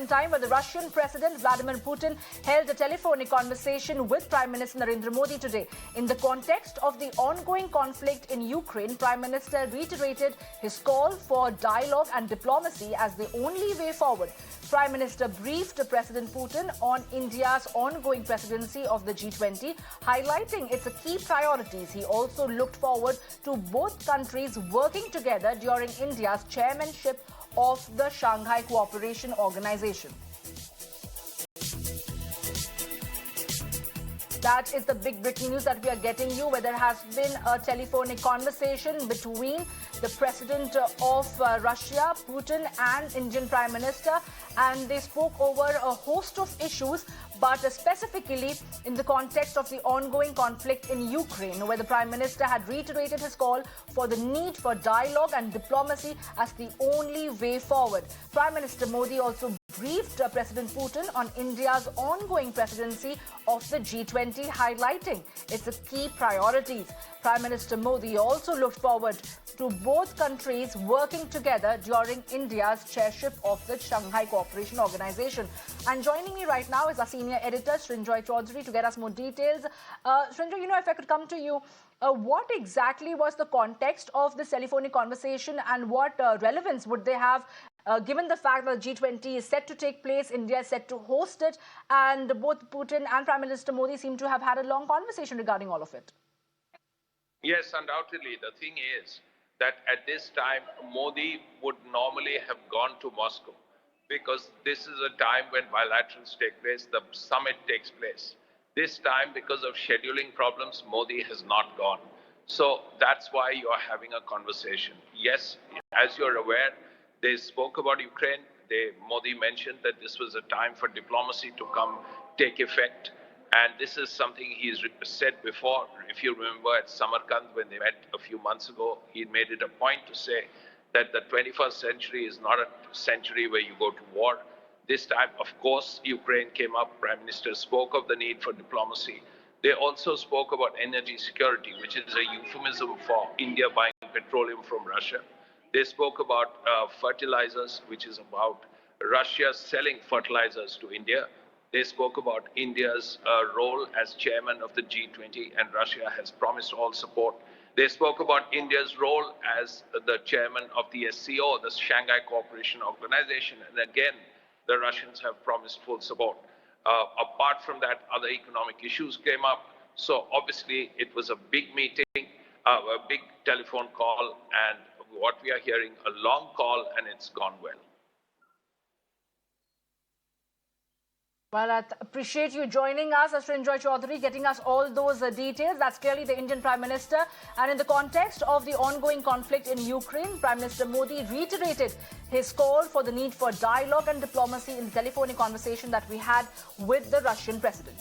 in time where the Russian President Vladimir Putin held a telephonic conversation with Prime Minister Narendra Modi today. In the context of the ongoing conflict in Ukraine, Prime Minister reiterated his call for dialogue and diplomacy as the only way forward. Prime Minister briefed President Putin on India's ongoing presidency of the G20, highlighting its key priorities. He also looked forward to both countries working together during India's chairmanship of the Shanghai Cooperation Organization. That is the big breaking news that we are getting you, where there has been a telephonic conversation between the President of Russia, Putin, and Indian Prime Minister, and they spoke over a host of issues, but specifically in the context of the ongoing conflict in Ukraine, where the Prime Minister had reiterated his call for the need for dialogue and diplomacy as the only way forward. Prime Minister Modi also briefed President Putin on India's ongoing presidency of the G20, highlighting its key priorities. Prime Minister Modi also looked forward to both countries working together during India's chairship of the Shanghai Cooperation Organization. And joining me right now is our senior editor, Srinjoy Chaudhary, to get us more details. Srinjoy, if I could come to you, what exactly was the context of this telephonic conversation, and what relevance would they have given the fact that G20 is set to take place, India is set to host it, and both Putin and Prime Minister Modi seem to have had a long conversation regarding all of it? Yes, undoubtedly. The thing is that at this time, Modi would normally have gone to Moscow, because this is a time when bilaterals take place, the summit takes place. This time, because of scheduling problems, Modi has not gone. So that's why you are having a conversation. Yes, as you're aware, they spoke about Ukraine. Modi mentioned that this was a time for diplomacy to come take effect. And this is something he's said before. If you remember at Samarkand, when they met a few months ago, he made it a point to say that the 21st century is not a century where you go to war. This time, of course, Ukraine came up. Prime Minister spoke of the need for diplomacy. They also spoke about energy security, which is a euphemism for India buying petroleum from Russia. They spoke about fertilizers, which is about Russia selling fertilizers to India. They spoke about India's role as chairman of the G20, and Russia has promised all support. They spoke about India's role as the chairman of the SCO, the Shanghai Cooperation Organization, and again, the Russians have promised full support. Apart from that, other economic issues came up. So obviously, it was a big meeting, a big telephone call, and what we are hearing, a long call, and it's gone well. Well, I appreciate you joining us, Srinjoy Chaudhary, getting us all those details. That's clearly the Indian Prime Minister. And in the context of the ongoing conflict in Ukraine, Prime Minister Modi reiterated his call for the need for dialogue and diplomacy in the telephonic conversation that we had with the Russian president.